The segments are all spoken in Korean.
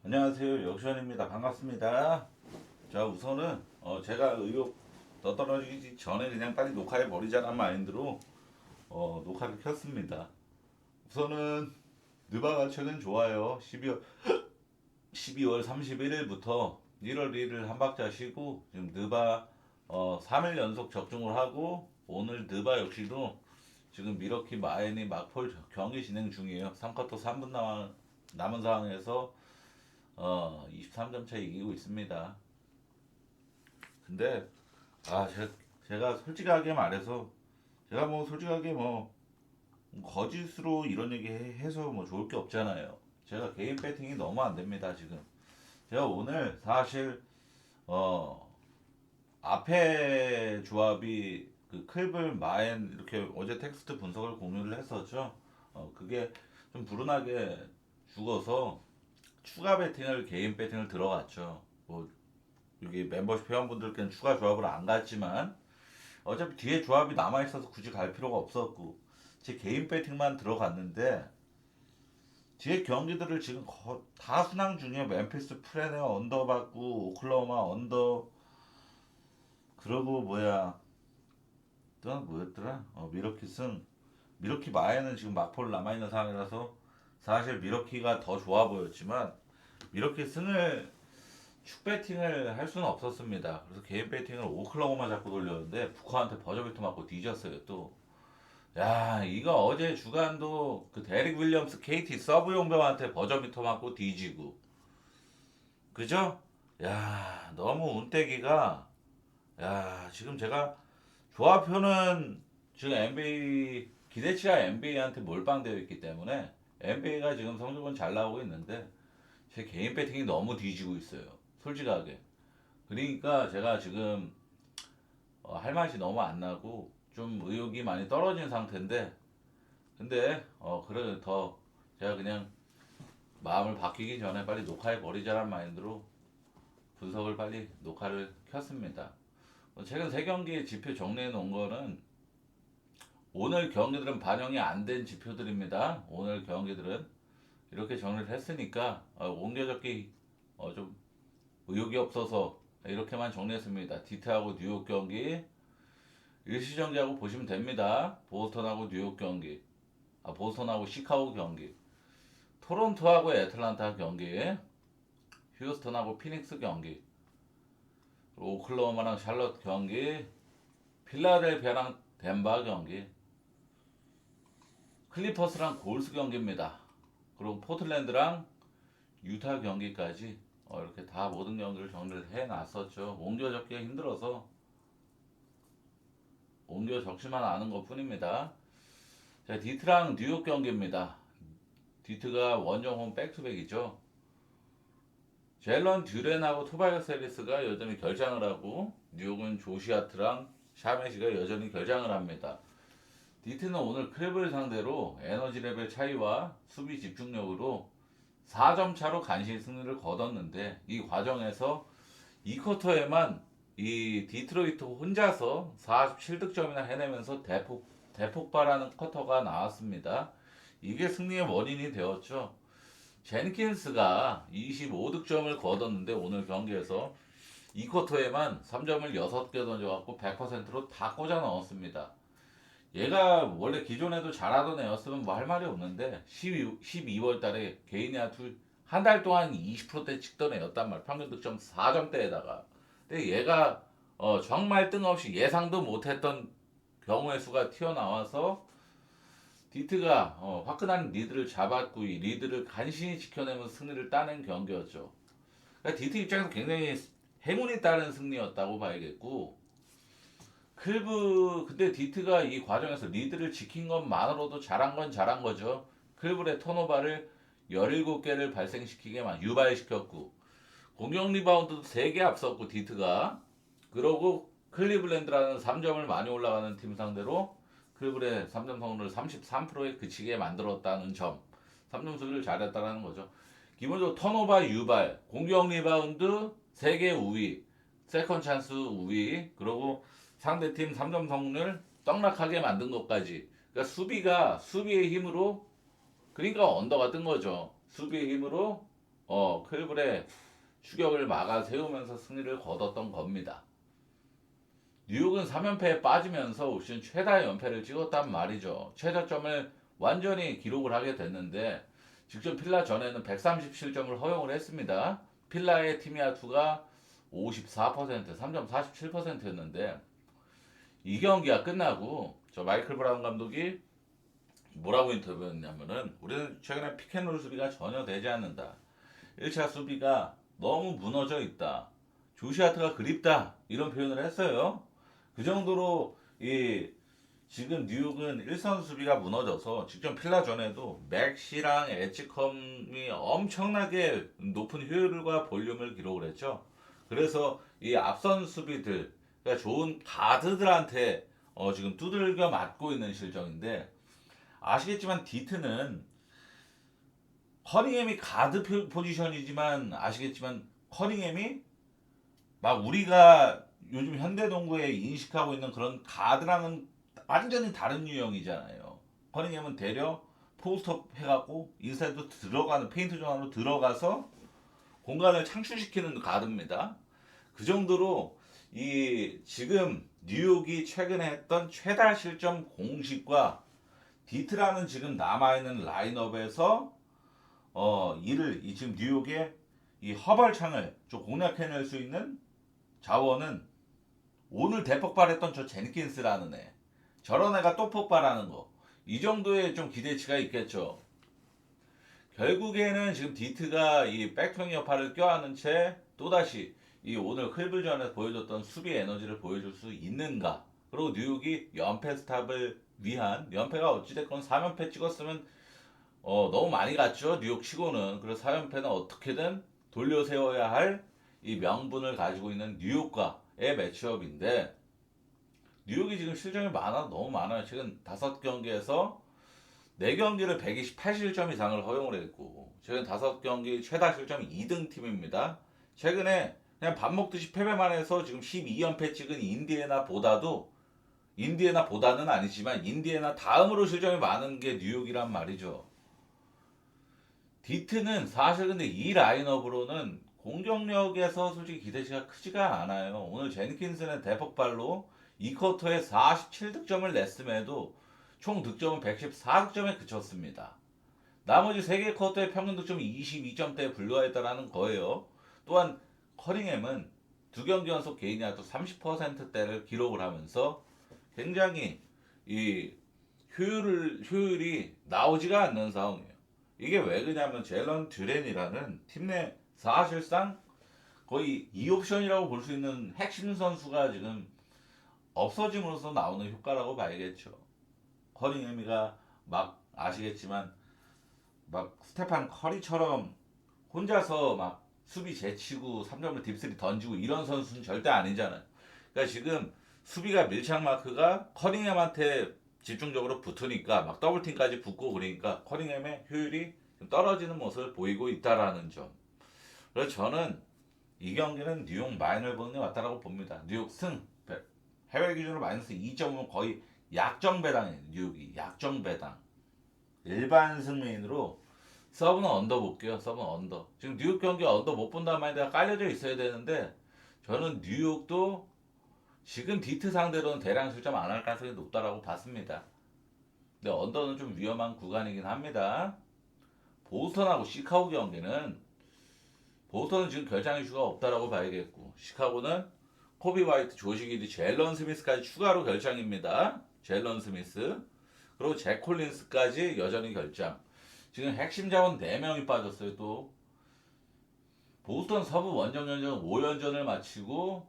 안녕하세요. 역시원입니다. 반갑습니다. 자, 우선은 제가 의욕 더 떨어지기 전에 그냥 빨리 녹화해 버리자는 마인드로 녹화를 켰습니다. 우선은 느바가 최근 좋아요. 12월 31일부터 1월 1일 한 박자 쉬고 지금 느바 3일 연속 적중을 하고 오늘 느바 역시도 지금 미러키 마엔이 막폴 경기 진행 중이에요. 3쿼터 3분 남은 상황에서 23점 차 이기고 있습니다. 근데 제가 솔직하게 말해서 제가 뭐 솔직하게 뭐 거짓으로 이런 얘기 해서 뭐 좋을 게 없잖아요. 제가 개인 배팅이 너무 안 됩니다 지금. 제가 오늘 사실 어 앞에 조합이 그 클블 마엔 이렇게 어제 텍스트 분석을 공유를 했었죠. 그게 좀 불운하게 죽어서 추가 배팅을 개인 배팅을 들어갔죠. 뭐 여기 멤버십 회원분들께는 추가 조합을 안 갔지만 어차피 뒤에 조합이 남아 있어서 굳이 갈 필요가 없었고 제 개인 배팅만 들어갔는데 뒤에 경기들을 지금 다 순항 중이에요. 멤피스 프레네 언더 받고 오클라호마 언더 그러고 뭐야 또 뭐였더라? 미러키 마에는 지금 막폴 남아 있는 상황이라서 사실 미러키가 더 좋아 보였지만 미러키 승을 축 배팅을 할 수는 없었습니다. 그래서 개인 배팅을 오클라호마 잡고 돌렸는데 부커한테 버저비터 맞고 뒤졌어요 또. 야 이거 어제 주간도 그 데릭 윌리엄스 KT 서브 용병한테 버저비터 맞고 뒤지고 그죠? 야 너무 운떼기가 야 지금 제가 조합표는 지금 NBA 기대치가 NBA한테 몰빵되어 있기 때문에 NBA가 지금 성적은 잘 나오고 있는데 제 개인 배팅이 너무 뒤지고 있어요. 솔직하게. 그러니까 제가 지금 할 맛이 너무 안 나고 좀 의욕이 많이 떨어진 상태인데 근데 그래 더 제가 그냥 마음을 바뀌기 전에 빨리 녹화해 버리자란 마인드로 분석을 빨리 녹화를 켰습니다. 최근 세 경기 지표 정리해 놓은 거는 오늘 경기들은 반영이 안 된 지표들입니다. 오늘 경기들은 이렇게 정리를 했으니까 옮겨잡기 좀 의욕이 없어서 이렇게만 정리했습니다. 디트하고 뉴욕 경기 일시정지하고 보시면 됩니다. 보스턴하고 뉴욕 경기, 보스턴하고 시카고 경기, 토론토하고 애틀란타 경기, 휴스턴하고 피닉스 경기, 오클라호마랑 샬럿 경기, 필라델피아랑 덴바 경기, 클리퍼스랑 골스 경기입니다. 그리고 포틀랜드랑 유타 경기까지 이렇게 다 모든 경기를 정리를 해놨었죠. 옮겨 적기가 힘들어서 옮겨 적지만 않은 것 뿐입니다. 자, 디트랑 뉴욕 경기입니다. 디트가 원정홈 백투백이죠. 젤런 듀렌하고 토바이어스 해리스가 여전히 결장을 하고 뉴욕은 조시아트랑 샤메시가 여전히 결장을 합니다. 디트는 오늘 크랩을 상대로 에너지 레벨 차이와 수비 집중력으로 4점 차로 간신히 승리를 거뒀는데 이 과정에서 이 쿼터에만 이 디트로이트 혼자서 47득점이나 해내면서 대폭발하는 쿼터가 나왔습니다. 이게 승리의 원인이 되었죠. 제니킨스가 25득점을 거뒀는데 오늘 경기에서 이 쿼터에만 3점을 6개 던져갖고 100%로 다 꽂아 넣었습니다. 얘가 원래 기존에도 잘하던 애였으면 뭐 할 말이 없는데 12월 달에 개인이 한 달 동안 20%대 찍던 애였단 말. 평균 득점 4점대에다가. 근데 얘가 정말 뜬금없이 예상도 못했던 경우의 수가 튀어나와서 디트가 화끈한 리드를 잡았고 이 리드를 간신히 지켜내면서 승리를 따낸 경기였죠. 그러니까 디트 입장에서 굉장히 행운이 따른 승리였다고 봐야겠고 근데 디트가 이 과정에서 리드를 지킨 것만으로도 잘한 건 잘한 거죠. 클블의 턴오버를 17개를 발생시키게만 유발시켰고 공격 리바운드도 3개 앞섰고 디트가 그러고 클리블랜드라는 3점을 많이 올라가는 팀 상대로 클블의 3점 성공률 33%에 그치게 만들었다는 점 3점 수비를 잘했다는 거죠. 기본적으로 턴오버 유발 공격 리바운드 3개 우위 세컨 찬스 우위 그리고 상대팀 3점 성공률 떡락하게 만든 것까지 그러니까 수비의 힘으로 그러니까 언더가 뜬 거죠. 수비의 힘으로 클블의 추격을 막아 세우면서 승리를 거뒀던 겁니다. 뉴욕은 3연패에 빠지면서 올 시즌 최다 연패를 찍었단 말이죠. 최저점을 완전히 기록을 하게 됐는데 직전 필라 전에는 137점을 허용을 했습니다. 필라의 팀이아투가 54%, 3.47%였는데 이 경기가 끝나고 저 마이클 브라운 감독이 뭐라고 인터뷰했냐면은 우리는 최근에 피켓롤 수비가 전혀 되지 않는다. 1차 수비가 너무 무너져 있다. 조시아트가 그립다. 이런 표현을 했어요. 그 정도로 이 지금 뉴욕은 일선 수비가 무너져서 직전 필라 전에도 맥시랑 에치컴이 엄청나게 높은 효율과 볼륨을 기록을 했죠. 그래서 이 앞선 수비들, 그러니까 좋은 가드들한테 지금 두들겨 맞고 있는 실정인데 아시겠지만 디트는 커닝햄이 가드 포지션이지만 아시겠지만 커닝햄이 막 우리가 요즘 현대농구에 인식하고 있는 그런 가드랑은 완전히 다른 유형이잖아요. 커닝햄은 되려 포스트업 해갖고 인사이드 들어가는 페인트 존 안으로 들어가서 공간을 창출시키는 가드입니다. 그 정도로 이 지금 뉴욕이 최근에 했던 최다 실점 공식과 디트라는 지금 남아있는 라인업에서 이를 이 지금 뉴욕의 이 허벌창을 좀 공략해낼 수 있는 자원은 오늘 대폭발했던 저 제니킨스라는 애, 저런 애가 또 폭발하는 거, 이 정도의 좀 기대치가 있겠죠. 결국에는 지금 디트가 이 백투ing 여파를 껴안은 채 또다시 이 오늘 클블전에서 보여줬던 수비 에너지를 보여줄 수 있는가. 그리고 뉴욕이 연패 스탑을 위한, 연패가 어찌됐건 3연패 찍었으면 너무 많이 갔죠. 뉴욕 치고는. 그래서 4연패는 어떻게든 돌려 세워야 할 이 명분을 가지고 있는 뉴욕과의 매치업인데 뉴욕이 지금 실점이 너무 많아요. 최근 5경기에서 4경기를 128실점 이상을 허용을 했고 최근 5경기 최다 실점이 2등 팀입니다. 최근에 그냥 밥 먹듯이 패배만 해서 지금 12연패 찍은 인디애나보다는 아니지만 인디애나 다음으로 실점이 많은 게 뉴욕이란 말이죠. 디트는 사실 근데 이 라인업으로는 공격력에서 솔직히 기대치가 크지가 않아요. 오늘 제니킨스는 대폭발로 2쿼터에 47득점을 냈음에도 총 득점은 114득점에 그쳤습니다. 나머지 3개 쿼터의 평균 득점이 22점대에 불과했다라는 거예요. 또한 커링햄은 2경기 연속 개인 야투 30%대를 기록을 하면서 굉장히 이 효율이 나오지가 않는 상황이에요. 이게 왜 그러냐면 젤런 듀렌이라는 팀 내 사실상 거의 2옵션이라고 볼 수 있는 핵심 선수가 지금 없어짐으로써 나오는 효과라고 봐야겠죠. 커링햄이가 막 아시겠지만 막 스테판 커리처럼 혼자서 막 수비 제치고 3점을 딥스리 던지고 이런 선수는 절대 아니잖아요. 그러니까 지금 수비가 밀착 마크가 커링햄한테 집중적으로 붙으니까 막 더블팀까지 붙고 그러니까 커링햄의 효율이 좀 떨어지는 모습을 보이고 있다라는 점. 그래서 저는 이 경기는 뉴욕 마이너를 보는 게 맞다라고 봅니다. 뉴욕 승 해외 기준으로 마이너스 2.5면 거의 약정 배당이에요. 뉴욕이 약정 배당. 일반 승리인으로 서브는 언더 볼게요. 서브는 언더. 지금 뉴욕 경기 언더 못 본다는 말이 내가 깔려져 있어야 되는데 저는 뉴욕도 지금 디트 상대로는 대량 실점 안 할 가능성이 높다라고 봤습니다. 근데 언더는 좀 위험한 구간이긴 합니다. 보스턴하고 시카고 경기는 보스턴은 지금 결장 이슈가 없다라고 봐야겠고 시카고는 코비 화이트, 조시 기디, 젤런 스미스까지 추가로 결장입니다. 젤런 스미스 그리고 잭 콜린스까지 여전히 결장. 지금 핵심 자원 4명이 빠졌어요. 또 보스턴 서부 원정연전 5연전을 마치고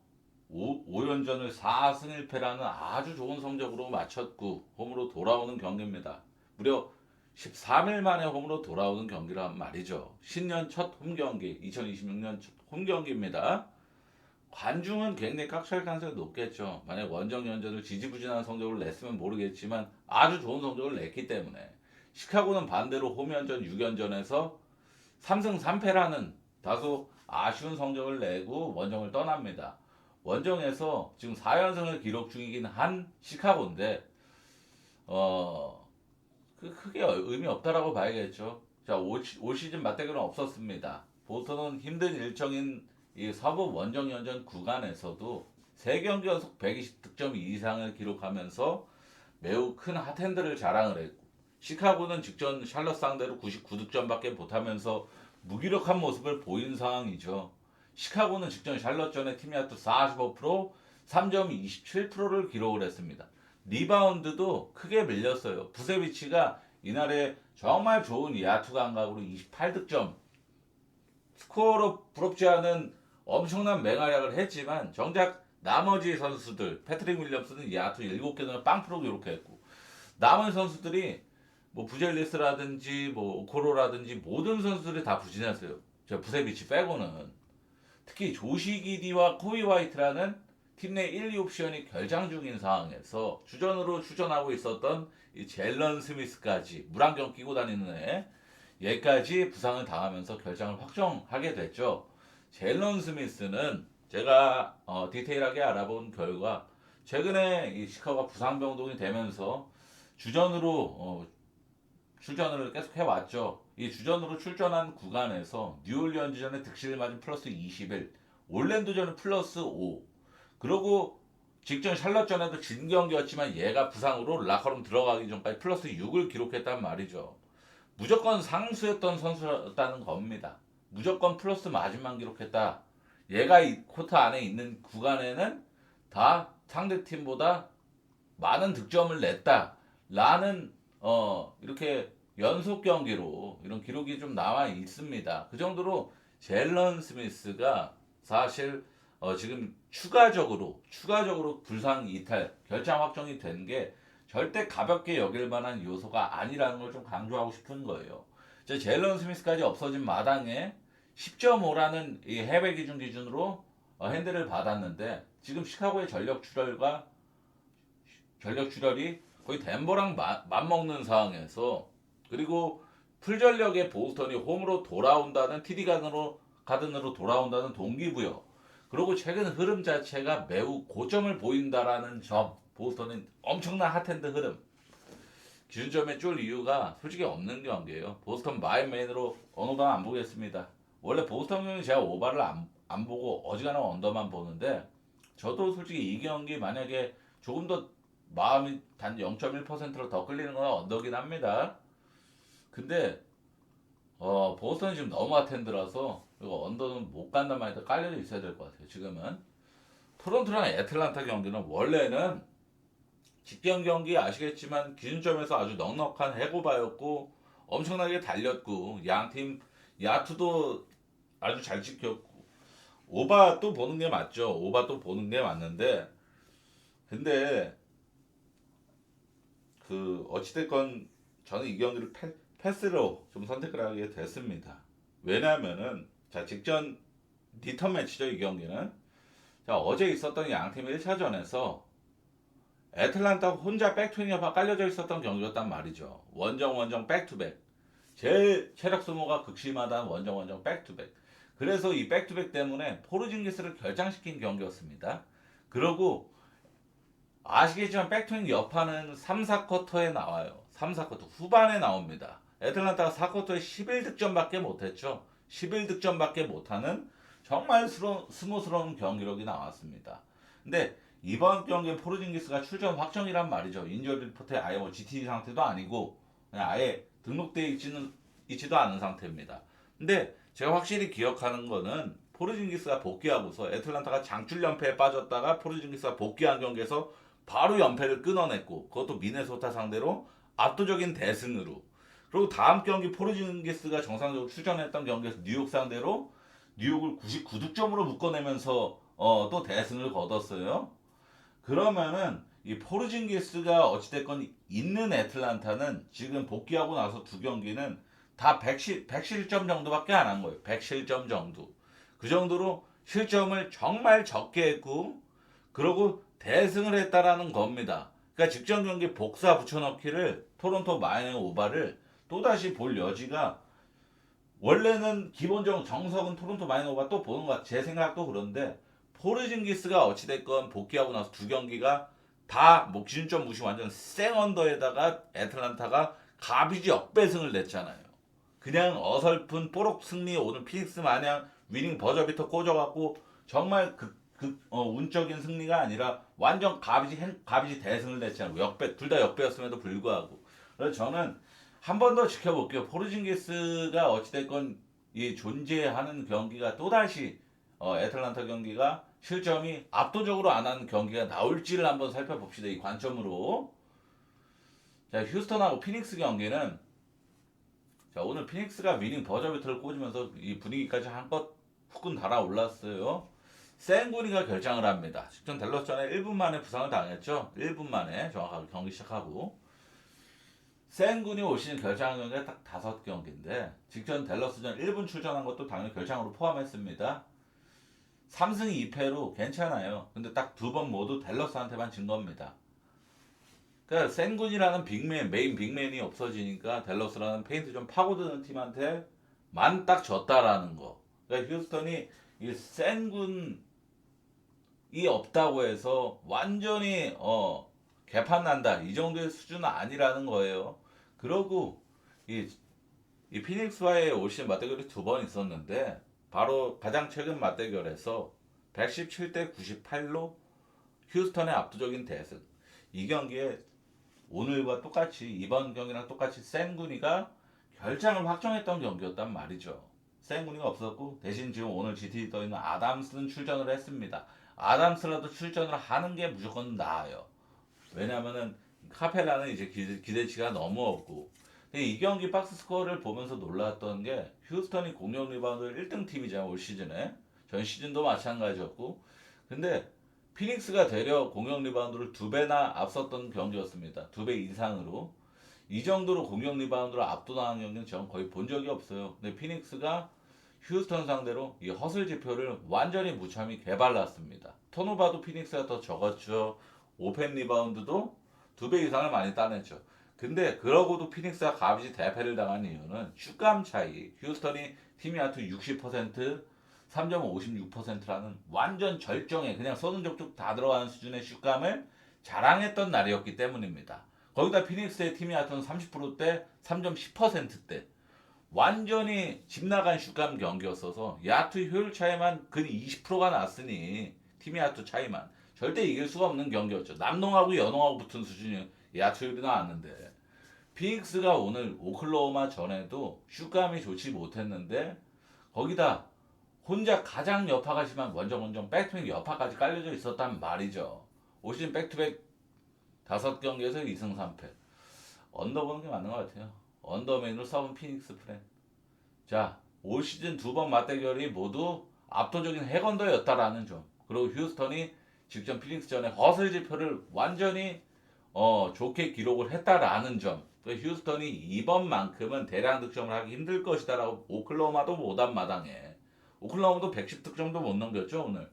5연전을 4승 1패라는 아주 좋은 성적으로 마쳤고 홈으로 돌아오는 경기입니다. 무려 13일 만에 홈으로 돌아오는 경기란 말이죠. 신년 첫 홈경기, 2026년 첫 홈경기입니다. 관중은 굉장히 깍찰 가능성이 높겠죠. 만약 원정연전을 지지부진한 성적을 냈으면 모르겠지만 아주 좋은 성적을 냈기 때문에 시카고는 반대로 홈연전 6연전에서 3승 3패라는 다소 아쉬운 성적을 내고 원정을 떠납니다. 원정에서 지금 4연승을 기록 중이긴 한 시카고인데 크게 의미 없다라고 봐야겠죠. 자, 올 시즌 맞대결은 없었습니다. 보스턴은 힘든 일정인 이 서부 원정 연전 구간에서도 3경기 연속 120득점 이상을 기록하면서 매우 큰 핫핸드를 자랑을 했고, 시카고는 직전 샬럿 상대로 99득점밖에 못하면서 무기력한 모습을 보인 상황이죠. 시카고는 직전 샬럿전에 팀 야투 45%, 3점 27%를 기록을 했습니다. 리바운드도 크게 밀렸어요. 부세비치가 이날에 정말 좋은 야투 감각으로 28득점, 스코어로 부럽지 않은 엄청난 맹활약을 했지만 정작 나머지 선수들, 패트릭 윌리엄스는 야투 7개나 빵프로 기록했고, 남은 선수들이 뭐 부젤리스라든지 뭐 오코로라든지 모든 선수들이 다 부진했어요. 저 부세비치 빼고는. 특히 조시 기디와 코비 화이트라는 팀 내 1, 2 옵션이 결장 중인 상황에서 주전으로 출전하고 있었던 이 젤런 스미스까지 물안경 끼고 다니는 얘까지 부상을 당하면서 결장을 확정하게 됐죠. 젤런 스미스는 제가 디테일하게 알아본 결과 최근에 이 시카고가 부상 병동이 되면서 주전으로 출전을 계속 해왔죠. 이 주전으로 출전한 구간에서 뉴올리언즈전에 득실을 맞은 플러스 21, 올랜도전은 플러스 5, 그리고 직전 샬럿전에도 진 경기였지만 얘가 부상으로 라커룸 들어가기 전까지 플러스 6을 기록했단 말이죠. 무조건 상수였던 선수였다는 겁니다. 무조건 플러스 마진만 기록했다. 얘가 이 코트 안에 있는 구간에는 다 상대팀보다 많은 득점을 냈다. 라는 이렇게 연속 경기로 이런 기록이 좀 나와 있습니다. 그 정도로 젤런 스미스가 사실 지금 추가적으로 불상 이탈 결장 확정이 된 게 절대 가볍게 여길 만한 요소가 아니라는 걸 좀 강조하고 싶은 거예요. 젤런 스미스까지 없어진 마당에 10.5라는 이 해외 기준 기준으로 핸들을 받았는데, 지금 시카고의 전력 출혈이 거의 덴버랑 맞먹는 상황에서, 그리고 풀전력의 보스턴이 홈으로 돌아온다는 TD 가든으로 돌아온다는 동기부여, 그리고 최근 흐름 자체가 매우 고점을 보인다라는 점, 보스턴은 엄청난 핫핸드 흐름, 기준점에 쫄 이유가 솔직히 없는 경기예요. 보스턴 마인메인으로 언어가 안 보겠습니다. 원래 보스턴 경기 제가 오바를 안 보고 어지간하면 언더만 보는데, 저도 솔직히 이 경기 만약에 조금 더 마음이 단 0.1%로 더 끌리는 건 언더긴 합니다. 근데 보스턴이 지금 너무 핫핸드라서 이거 언더는 못 간단 말이다. 깔려져 있어야 될 것 같아요. 지금은 토론토랑 애틀란타 경기는 원래는 직전 경기 아시겠지만 기준점에서 아주 넉넉한 해고바였고 엄청나게 달렸고 양팀 야투도 아주 잘 지켰고, 오바 또 보는 게 맞죠. 오바 또 보는 게 맞는데, 근데 어찌됐건 저는 이 경기를 패스로 좀 선택을 하게 됐습니다. 왜냐하면은 자, 직전 리턴 매치죠. 이 경기는 자, 어제 있었던 양팀의 1차전에서 애틀란타 혼자 백투니어가 깔려져 있었던 경기였단 말이죠. 원정 백투백, 제일 체력 소모가 극심하다는 원정 백투백. 그래서 이 백투백 때문에 포르징기스를 결장시킨 경기였습니다. 그리고 아시겠지만 백투닝 여파는 3, 4쿼터에 나와요. 3, 4쿼터 후반에 나옵니다. 애틀란타가 4쿼터에 11득점밖에 못했죠. 11득점밖에 못하는 정말 스무스러운 경기력이 나왔습니다. 근데 이번 경기에 포르징기스가 출전 확정이란 말이죠. 인저리 리포트에 아예 뭐 GT 상태도 아니고 그냥 아예 등록되어 있지도 않은 상태입니다. 근데 제가 확실히 기억하는 거는 포르징기스가 복귀하고서 애틀란타가 장출 연패에 빠졌다가 포르징기스가 복귀한 경기에서 바로 연패를 끊어냈고, 그것도 미네소타 상대로 압도적인 대승으로, 그리고 다음 경기 포르징기스가 정상적으로 출전했던 경기에서 뉴욕 상대로 뉴욕을 99득점으로 묶어내면서 또 대승을 거뒀어요. 그러면은 이 포르징기스가 어찌됐건 있는 애틀란타는 지금 복귀하고 나서 두 경기는 다 100실점 정도밖에 안 한 거예요. 100실점 정도. 그 정도로 실점을 정말 적게 했고, 그리고 대승을 했다라는 겁니다. 그러니까 직전 경기 복사 붙여넣기를 토론토 마이너스 오바를 또다시 볼 여지가, 원래는 기본적으로 정석은 토론토 마이너스 오바 또 보는 것 같아요. 제 생각도 그런데 포르징기스가 어찌됐건 복귀하고 나서 두 경기가 다 뭐 기준점 무시 완전 생 언더에다가 애틀란타가 가비지 역배승을 냈잖아요. 그냥 어설픈 뽀록 승리 오늘 피닉스 마냥 위닝 버저비터 꽂아갖고 정말 운적인 승리가 아니라 완전 가비지 대승을 냈잖아요. 역배 둘 다 역배였음에도 불구하고. 그래서 저는 한 번 더 지켜볼게요. 포르징기스가 어찌됐건 이 존재하는 경기가 또다시 애틀란타 경기가 실점이 압도적으로 안 하는 경기가 나올지를 한번 살펴봅시다. 이 관점으로. 자, 휴스턴하고 피닉스 경기는 자, 오늘 피닉스가 위닝 버저비터를 꽂으면서 이 분위기까지 한껏 후끈 달아올랐어요. 센구니가 결장을 합니다. 직전 댈러스전에 1분 만에 부상을 당했죠. 1분 만에 정확하게 경기 시작하고. 센군이 올 시즌 결장한 경기가 딱 5경기인데 직전 댈러스전 1분 출전한 것도 당연히 결장으로 포함했습니다. 3승 2패로 괜찮아요. 근데 딱 2번 모두 댈러스한테만 진 겁니다. 그러니까 센군이라는 빅맨, 메인 빅맨이 없어지니까 댈러스라는 페인트 좀 파고드는 팀한테 만 딱 졌다라는 거. 그러니까 휴스턴이 이 센군이 없다고 해서 완전히 개판 난다 이 정도의 수준은 아니라는 거예요. 그러고 이, 이 피닉스와의 올 시즌 맞대결이 2번 있었는데 바로 가장 최근 맞대결에서 117대 98로 휴스턴의 압도적인 대승. 이 경기에 오늘과 똑같이 이번 경기랑 똑같이 센구니가 결장을 확정했던 경기였단 말이죠. 센구니가 없었고 대신 지금 오늘 GT 떠 있는 아담스는 출전을 했습니다. 아담스라도 출전을 하는 게 무조건 나아요. 왜냐면은 카페라는 이제 기대치가 너무 없고. 근데 이 경기 박스 스코어를 보면서 놀랐던 게 휴스턴이 공격 리바운드 1등 팀이잖아 올 시즌에. 전 시즌도 마찬가지였고. 근데 피닉스가 되려 공격 리바운드를 2배나 앞섰던 경기였습니다. 2배 이상으로. 이 정도로 공격 리바운드를 압도당한 경기는 저는 거의 본 적이 없어요. 근데 피닉스가 휴스턴 상대로 이 허슬 지표를 완전히 무참히 개발랐습니다. 턴오버도 피닉스가 더 적었죠. 오펜 리바운드도 2배 이상을 많이 따냈죠. 근데 그러고도 피닉스가 가비지 대패를 당한 이유는 슛감 차이. 휴스턴이 팀이 하트 60%, 3.56%라는 완전 절정에 그냥 쏘는 족족 다 들어가는 수준의 슛감을 자랑했던 날이었기 때문입니다. 거기다 피닉스의 팀이 하트는 30%대, 3.10%대 완전히 집 나간 슛감 경기였어서 야투 효율 차이만 근 20%가 났으니 팀이 야투 차이만 절대 이길 수가 없는 경기였죠. 남농하고 여농하고 붙은 수준이 야투 효율이 나왔는데 피닉스가 오늘 오클라호마 전에도 슛감이 좋지 못했는데 거기다 혼자 가장 여파가 심한 원정 백투백 여파까지 깔려져 있었단 말이죠. 올 시즌 백투백 5경기에서 2승 3패. 언더 보는 게 맞는 것 같아요. 언더맨으로 싸운 피닉스 프렌. 자, 올 시즌 2번 맞대결이 모두 압도적인 핵언더였다라는 점. 그리고 휴스턴이 직전 피닉스전에 허슬 지표를 완전히 좋게 기록을 했다라는 점. 휴스턴이 이번만큼은 대량 득점을 하기 힘들 것이다라고 오클라호마도 못한 마당에 오클라호마도 110득점도 못 넘겼죠 오늘.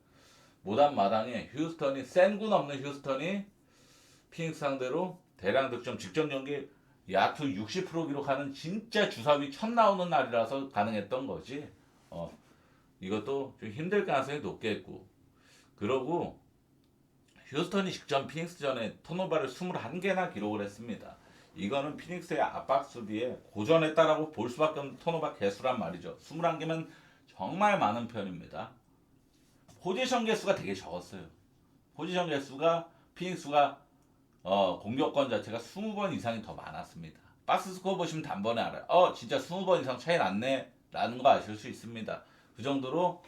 못한 마당에 휴스턴이 센군 없는 휴스턴이 피닉스 상대로 대량 득점 직전 경기 야투 60% 기록하는 진짜 주사위 첫 나오는 날이라서 가능했던 거지. 이것도 좀 힘들 가능성이 높겠고. 그러고 휴스턴이 직전 피닉스전에 턴오버를 21개나 기록을 했습니다. 이거는 피닉스의 압박 수비에 고전했다라고 볼 수밖에 없는 턴오버 개수란 말이죠. 21개면 정말 많은 편입니다. 포지션 개수가 되게 적었어요. 포지션 개수가 피닉스가 공격권 자체가 20번 이상이 더 많았습니다. 박스 스코어 보시면 단번에 알아요. 진짜 20번 이상 차이 났네 라는 거 아실 수 있습니다. 그 정도로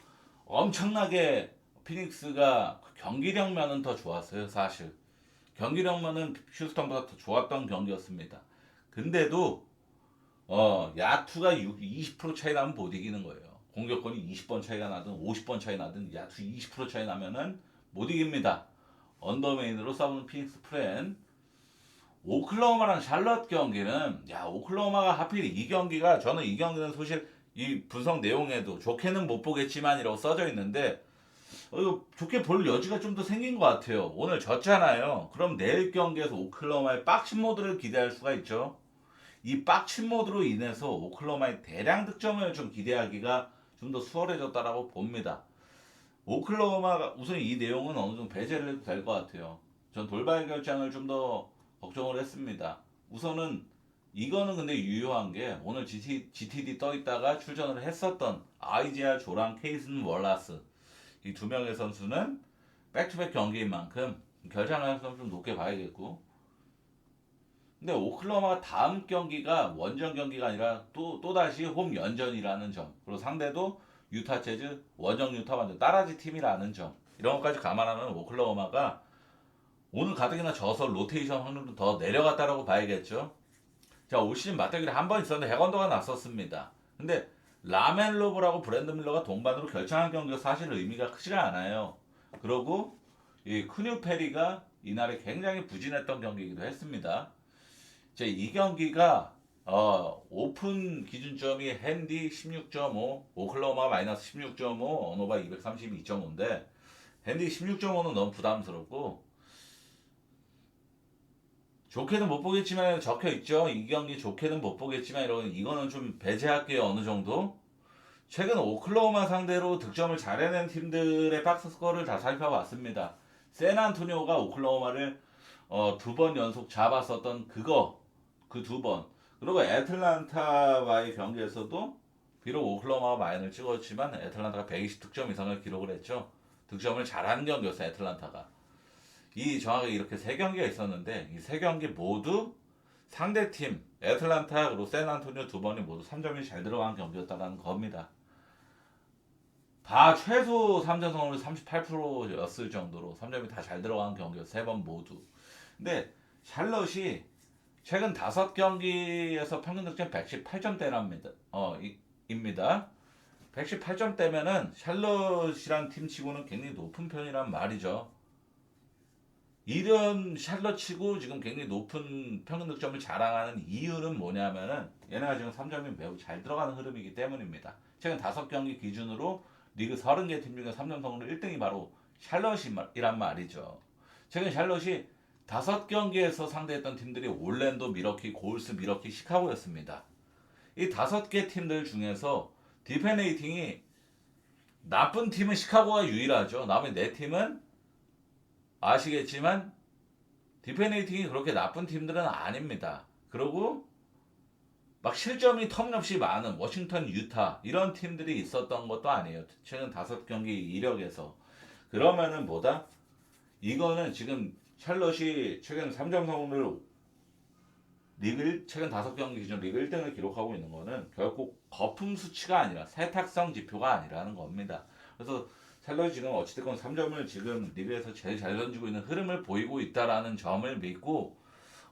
엄청나게 피닉스가 경기력면은 더 좋았어요. 사실 경기력면은 휴스턴보다 더 좋았던 경기였습니다. 근데도 야투가 20% 차이 나면 못 이기는 거예요. 공격권이 20번 차이가 나든 50번 차이 나든 야투 20% 차이 나면은 못 이깁니다. 언더메인으로 싸우는 피닉스 프렌. 오클라호마랑 샬럿 경기는 오클라호마가 하필 이 경기가 저는 이 경기는 사실 이 분석 내용에도 좋게는 못 보겠지만이라고 써져 있는데 이거 좋게 볼 여지가 좀 더 생긴 것 같아요. 오늘 졌잖아요. 그럼 내일 경기에서 오클라호마의 빡친 모드를 기대할 수가 있죠. 이 빡친 모드로 인해서 오클라호마의 대량 득점을 좀 기대하기가 좀 더 수월해졌다라고 봅니다. 오클라호마가 우선 이 내용은 어느 정도 배제를 해도 될 것 같아요. 전 돌발 결장을 좀 더 걱정을 했습니다. 우선은 이거는 근데 유효한 게 오늘 GTD 떠 있다가 출전을 했었던 아이지아 조랑 케이슨 월라스 이 두 명의 선수는 백투백 경기인 만큼 결장 가능성 좀 높게 봐야겠고, 근데 오클라호마가 다음 경기가 원정 경기가 아니라 또다시 홈 연전이라는 점, 그리고 상대도 유타 재즈 원정 유타 완전 따라지 팀이라는 점, 이런 것까지 감안하면 오클라호마가 오늘 가뜩이나 져서 로테이션 확률도 더 내려갔다라고 봐야겠죠. 자, 올 시즌 맞대결이 한 번 있었는데 해건도가 났었습니다. 근데 라멜로브라고 브랜드 밀러가 동반으로 결정한 경기가 사실 의미가 크지가 않아요. 그러고 이 크뉴 페리가 이날에 굉장히 부진했던 경기이기도 했습니다. 이 경기가 오픈 기준점이 핸디 16.5, 오클라호마 마이너스 16.5, 언어바 232.5인데 핸디 16.5는 너무 부담스럽고, 좋게는 못 보겠지만 적혀 있죠. 이 경기 좋게는 못 보겠지만 이거는 좀 배제할게요. 어느 정도. 최근 오클라호마 상대로 득점을 잘 해낸 팀들의 박스 스코어를 다 살펴봤습니다. 샌안토니오가 오클라호마를 두 번 연속 잡았었던 그 두 번. 그리고 애틀란타와의 경기에서도 비록 오클라호마가 마인을 찍었지만 애틀란타가 120득점 이상을 기록을 했죠. 득점을 잘하는 경기였어요. 애틀란타가. 이 정확하게 이렇게 세 경기가 있었는데 이 세 경기 모두 상대팀 애틀란타 그리고 샌안토니오 두 번이 모두 3점이 잘 들어간 경기였다는 겁니다. 다 최소 3점 성공률 38%였을 정도로 3점이 다 잘 들어간 경기였어요. 세 번 모두. 근데 샬럿이 최근 5경기에서 평균 득점 118점대랍니다. 입니다. 118점대면은 샬럿이란 팀치고는 굉장히 높은 편이란 말이죠. 이런 샬럿치고 지금 굉장히 높은 평균 득점을 자랑하는 이유는 뭐냐면은 얘네가 지금 3점이 매우 잘 들어가는 흐름이기 때문입니다. 최근 5경기 기준으로 리그 30개 팀 중에 3점 성공률 1등이 바로 샬럿이란 말이죠. 최근 샬럿이 5경기에서 상대했던 팀들이 올랜도, 미러키, 골스, 미러키, 시카고였습니다. 이 5개 팀들 중에서 디펜레이팅이 나쁜 팀은 시카고가 유일하죠. 나머지 4팀은 아시겠지만 디펜레이팅이 그렇게 나쁜 팀들은 아닙니다. 그리고 막 실점이 터무니없이 많은 워싱턴, 유타 이런 팀들이 있었던 것도 아니에요. 최근 5경기 이력에서. 그러면은 뭐다? 이거는 지금 샬럿이 최근 3점 성공률 최근 5경기 기준 리그 1등을 기록하고 있는 거는 결국 거품 수치가 아니라 세탁성 지표가 아니라는 겁니다. 그래서 샬럿이 지금 어찌됐건 3점을 지금 리그에서 제일 잘 던지고 있는 흐름을 보이고 있다라는 점을 믿고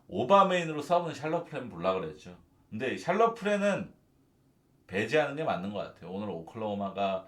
오바메인으로 싸우는 샬럿 프렌 보려고 그랬죠. 근데 샬럿 프렌은 배제하는 게 맞는 것 같아요. 오늘 오클라호마가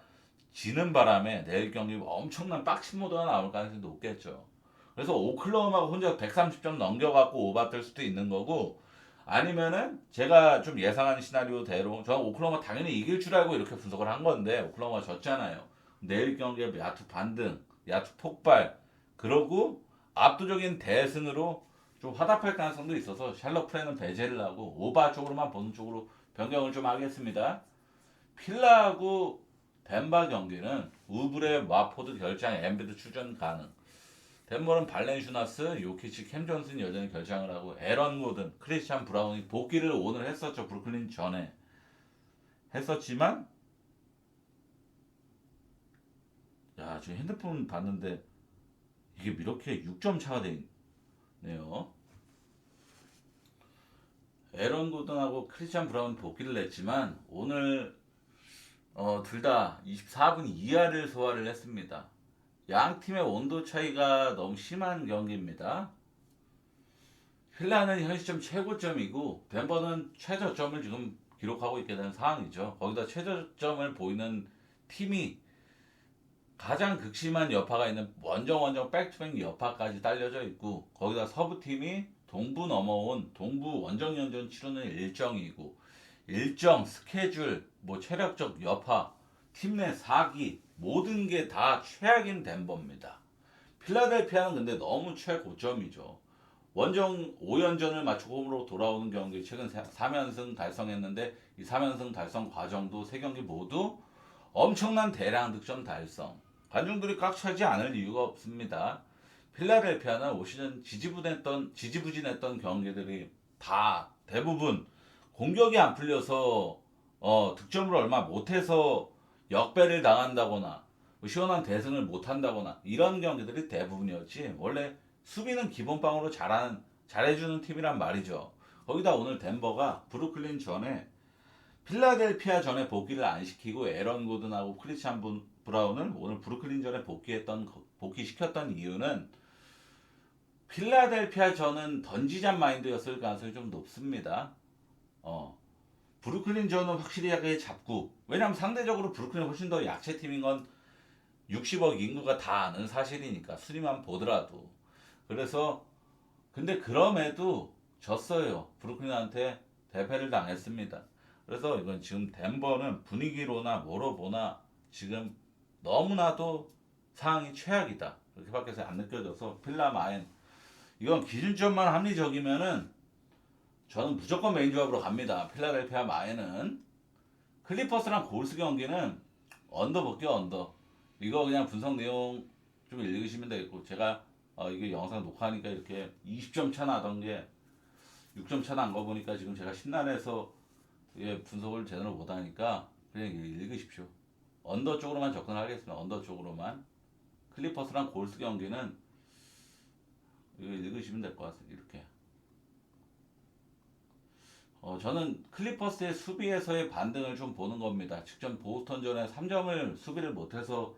지는 바람에 내일 경기 엄청난 빡친 모드가 나올 가능성이 높겠죠. 그래서 오클라호마가 혼자 130점 넘겨갖고 오바 뜰 수도 있는 거고, 아니면은 제가 좀 예상하는 시나리오대로 저는 오클라호마 당연히 이길 줄 알고 이렇게 분석을 한 건데 오클라호마 졌잖아요. 내일 경기에 야투 반등, 야투 폭발, 그러고 압도적인 대승으로 좀 화답할 가능성도 있어서 샬럿 프렌은 배제를 하고 오바 쪽으로만 보는 쪽으로 변경을 좀 하겠습니다. 필라하고 덴바 경기는 우브레, 와포드 결장, 엠비드 출전 가능. 덴버는 발렌슈나스, 요키치, 캠 존슨 여전히 결장을 하고 에런 고든, 크리스찬 브라운이 복귀를 오늘 했었죠. 브루클린 전에 했었지만, 야 지금 핸드폰 봤는데 이게 이렇게 6점 차가 돼 있네요. 에런 고든하고 크리스찬 브라운이 복귀를 했지만 오늘 둘 다 24분 이하를 소화를 했습니다. 양 팀의 온도 차이가 너무 심한 경기입니다. 필라는 현 시점 최고점이고 덴버는 최저점을 지금 기록하고 있게 된 상황이죠. 거기다 최저점을 보이는 팀이 가장 극심한 여파가 있는 원정 백투백 여파까지 딸려져 있고, 거기다 서부팀이 동부 넘어온 동부 원정 연전 치르는 일정이고, 일정, 스케줄, 체력적 여파, 팀 내 사기 모든 게 다 최악인 덴버입니다. 필라델피아는 근데 너무 최고점이죠. 원정 5연전을 마치고 홈으로 돌아오는 경기 최근 3연승 달성했는데 이 3연승 달성 과정도 3경기 모두 엄청난 대량 득점 달성. 관중들이 꽉 차지 않을 이유가 없습니다. 필라델피아는 올 시즌 지지부진했던 경기들이 다 대부분 공격이 안 풀려서 득점을 얼마 못해서 역배를 당한다거나 뭐 시원한 대승을 못한다거나 이런 경기들이 대부분이었지. 원래 수비는 기본빵으로 잘해주는 팀이란 말이죠. 거기다 오늘 덴버가 브루클린 전에 필라델피아 전에 복귀를 안 시키고 에런 고든하고 크리스찬 브라운을 오늘 브루클린전에 복귀시켰던 이유는 필라델피아 전은 던지잔 마인드였을 가능성이 좀 높습니다. 어, 브루클린전은 확실하게 잡고, 왜냐면 상대적으로 브루클린이 훨씬 더 약체 팀인 건 60억 인구가 다 아는 사실이니까 순위만 보더라도. 그래서 근데 그럼에도 졌어요. 브루클린한테 대패를 당했습니다. 그래서 이건 지금 덴버는 분위기로나 뭐로 보나 지금 너무나도 상황이 최악이다. 그렇게밖에 안 느껴져서 필라 마엔 이건 기준점만 합리적이면은 저는 무조건 메인 조합으로 갑니다. 필라델피아 마엔은 클리퍼스랑 골스 경기는 언더 볼게요. 언더. 이거 그냥 분석 내용 좀 읽으시면 되겠고 제가 이게 영상 녹화하니까 이렇게 20점 차 나던 게 6점 차 난 거 보니까 지금 제가 심란해서 이게 분석을 제대로 못하니까 그냥 읽으십시오. 언더 쪽으로만 접근하겠습니다. 언더 쪽으로만. 클리퍼스랑 골스 경기는 이거 읽으시면 될 것 같습니다. 이렇게. 저는 클리퍼스의 수비에서의 반등을 좀 보는 겁니다. 직전 보스턴전에 3점을 수비를 못해서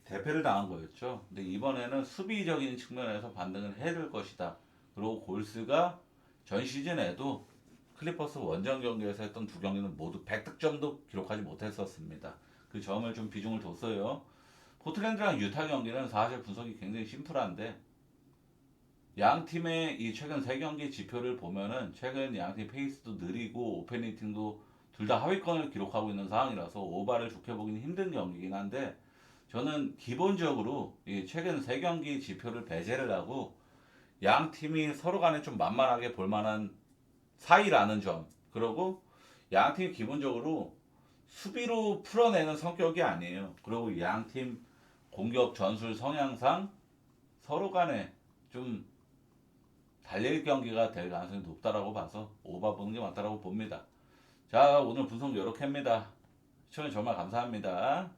대패를 당한 거였죠. 근데 이번에는 수비적인 측면에서 반등을 해야 될 것이다. 그리고 골스가 전 시즌에도 클리퍼스 원정 경기에서 했던 두 경기는 모두 100득점도 기록하지 못했었습니다. 그 점을 좀 비중을 뒀어요. 포틀랜드랑 유타 경기는 사실 분석이 굉장히 심플한데 양 팀의 이 최근 세 경기 지표를 보면은 최근 양 팀 페이스도 느리고 오페닝팅도 둘 다 하위권을 기록하고 있는 상황이라서 오바를 좋게 보기는 힘든 경기긴 한데 저는 기본적으로 이 최근 세 경기 지표를 배제를 하고 양 팀이 서로 간에 좀 만만하게 볼 만한 사이라는 점. 그리고 양 팀이 기본적으로 수비로 풀어내는 성격이 아니에요. 그리고 양 팀 공격 전술 성향상 서로 간에 좀 달릴 경기가 될 가능성이 높다라고 봐서 오바 보는 게 맞다라고 봅니다. 자, 오늘 분석 이렇게 합니다. 시청해 주셔서 정말 감사합니다.